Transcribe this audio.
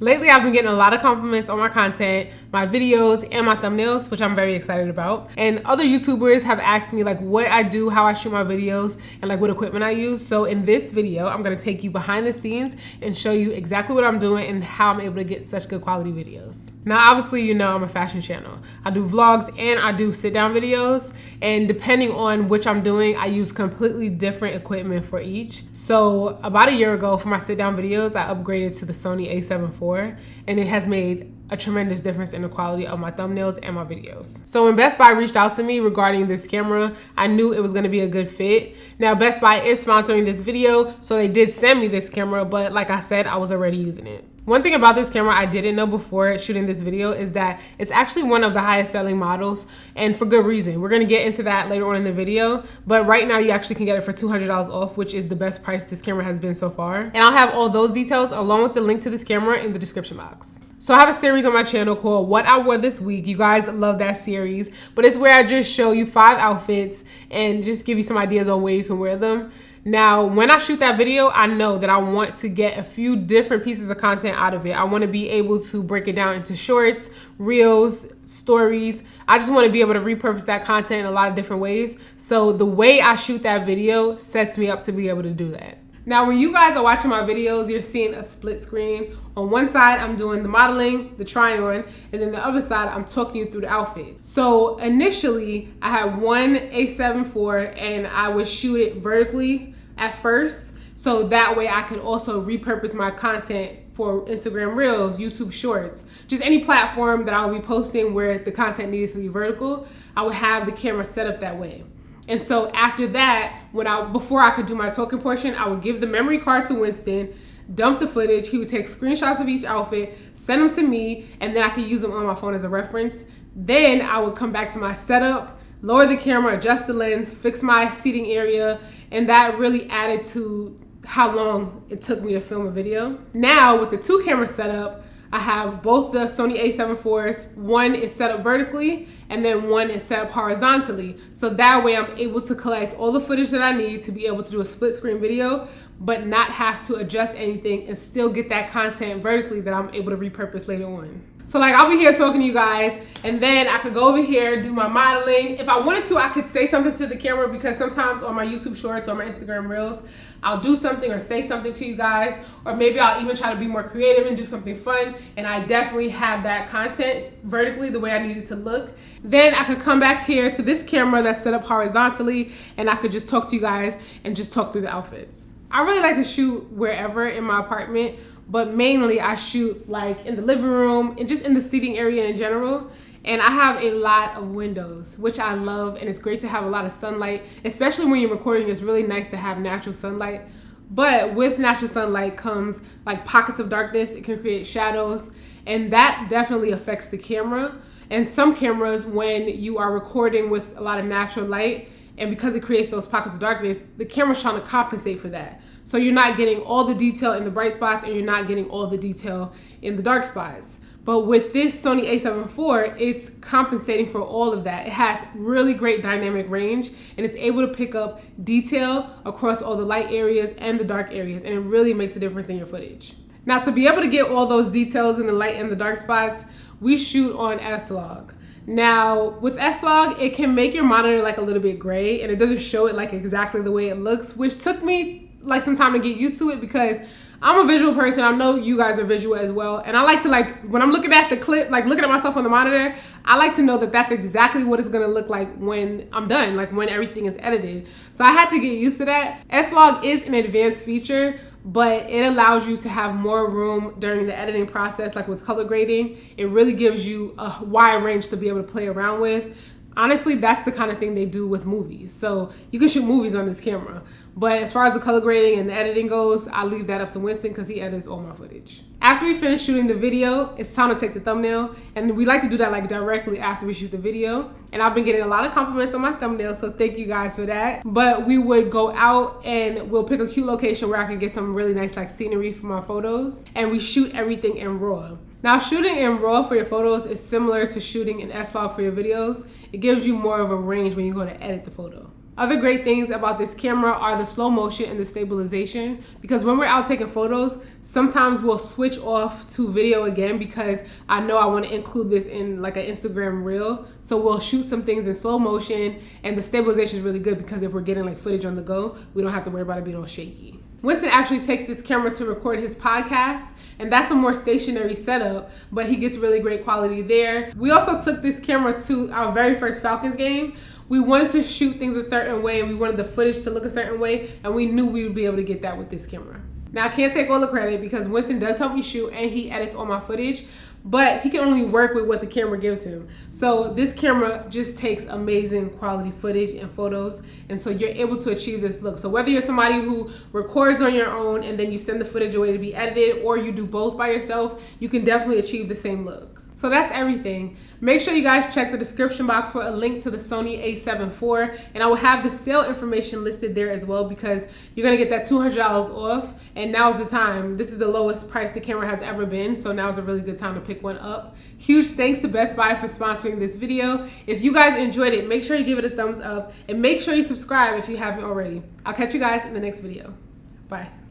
Lately, I've been getting a lot of compliments on my content, my videos, and my thumbnails, which I'm very excited about. And other YouTubers have asked me like what I do, how I shoot my videos, and like what equipment I use. So in this video, I'm gonna take you behind the scenes and show you exactly what I'm doing and how I'm able to get such good quality videos. Now, obviously, you know I'm a fashion channel. I do vlogs and I do sit down videos. And depending on which I'm doing, I use completely different equipment for each. So about a year ago for my sit down videos, I upgraded to the Sony a7 IV, and it has made a tremendous difference in the quality of my thumbnails and my videos. So when Best Buy reached out to me regarding this camera, I knew it was gonna be a good fit. Now Best Buy is sponsoring this video, so they did send me this camera, but like I said, I was already using it. One thing about this camera I didn't know before shooting this video is that it's actually one of the highest selling models, and for good reason. We're gonna get into that later on in the video, but right now you actually can get it for $200 off, which is the best price this camera has been so far. And I'll have all those details along with the link to this camera in the description box. So I have a series on my channel called What I Wore This Week. You guys love that series, but it's where I just show you 5 outfits and just give you some ideas on where you can wear them. Now, when I shoot that video, I know that I want to get a few different pieces of content out of it. I want to be able to break it down into shorts, reels, stories. I just want to be able to repurpose that content in a lot of different ways. So the way I shoot that video sets me up to be able to do that. Now, when you guys are watching my videos, you're seeing a split screen. On one side, I'm doing the modeling, the try on, and then the other side, I'm talking you through the outfit. So initially, I had one a7 IV, and I would shoot it vertically at first. So that way I could also repurpose my content for Instagram Reels, YouTube Shorts, just any platform that I'll be posting where the content needs to be vertical, I would have the camera set up that way. And so after that, before I could do my talking portion, I would give the memory card to Winston, dump the footage. He would take screenshots of each outfit, send them to me, and then I could use them on my phone as a reference. Then I would come back to my setup, lower the camera, adjust the lens, fix my seating area, and that really added to how long it took me to film a video. Now with the 2 camera setup, I have both the Sony a7 IVs. One is set up vertically and then one is set up horizontally. So that way I'm able to collect all the footage that I need to be able to do a split screen video, but not have to adjust anything and still get that content vertically that I'm able to repurpose later on. So like I'll be here talking to you guys, and then I could go over here, do my modeling. If I wanted to, I could say something to the camera, because sometimes on my YouTube Shorts or my Instagram Reels, I'll do something or say something to you guys, or maybe I'll even try to be more creative and do something fun, and I definitely have that content vertically the way I need it to look. Then I could come back here to this camera that's set up horizontally, and I could just talk to you guys and just talk through the outfits. I really like to shoot wherever in my apartment, but mainly I shoot like in the living room and just in the seating area in general. And I have a lot of windows, which I love, and it's great to have a lot of sunlight, especially when you're recording. It's really nice to have natural sunlight. But with natural sunlight comes like pockets of darkness. It can create shadows, and that definitely affects the camera. And some cameras, when you are recording with a lot of natural light, and because it creates those pockets of darkness, the camera's trying to compensate for that. So you're not getting all the detail in the bright spots, and you're not getting all the detail in the dark spots. But with this Sony a7 IV, it's compensating for all of that. It has really great dynamic range, and it's able to pick up detail across all the light areas and the dark areas, and it really makes a difference in your footage. Now, to be able to get all those details in the light and the dark spots, we shoot on SLog. Now, with SLog, it can make your monitor like a little bit gray, and it doesn't show it like exactly the way it looks, which took me like some time to get used to it, because I'm a visual person. I know you guys are visual as well. And I like to, like, when I'm looking at the clip, like looking at myself on the monitor, I like to know that that's exactly what it's gonna look like when I'm done, like when everything is edited. So I had to get used to that. SLog is an advanced feature, but it allows you to have more room during the editing process, like with color grading. It really gives you a wide range to be able to play around with. Honestly, that's the kind of thing they do with movies. So you can shoot movies on this camera. But as far as the color grading and the editing goes, I leave that up to Winston because he edits all my footage. After we finish shooting the video, it's time to take the thumbnail. And we like to do that like directly after we shoot the video. And I've been getting a lot of compliments on my thumbnail, so thank you guys for that. But we would go out and we'll pick a cute location where I can get some really nice like scenery for my photos. And we shoot everything in RAW. Now, shooting in RAW for your photos is similar to shooting in SLog for your videos. It gives you more of a range when you go to edit the photo. Other great things about this camera are the slow motion and the stabilization, because when we're out taking photos, sometimes we'll switch off to video again because I know I want to include this in like an Instagram reel. So we'll shoot some things in slow motion, and the stabilization is really good because if we're getting like footage on the go, we don't have to worry about it being all shaky. Winston actually takes this camera to record his podcast, and that's a more stationary setup, but he gets really great quality there. We also took this camera to our very first Falcons game. We wanted to shoot things a certain way, and we wanted the footage to look a certain way, and we knew we would be able to get that with this camera. Now, I can't take all the credit because Winston does help me shoot and he edits all my footage, but he can only work with what the camera gives him. So this camera just takes amazing quality footage and photos, and so you're able to achieve this look. So whether you're somebody who records on your own and then you send the footage away to be edited, or you do both by yourself, you can definitely achieve the same look. So that's everything. Make sure you guys check the description box for a link to the Sony a7 IV, and I will have the sale information listed there as well, because you're gonna get that $200 off, and now's the time. This is the lowest price the camera has ever been, so now's a really good time to pick one up. Huge thanks to Best Buy for sponsoring this video. If you guys enjoyed it, make sure you give it a thumbs up, and make sure you subscribe if you haven't already. I'll catch you guys in the next video. Bye.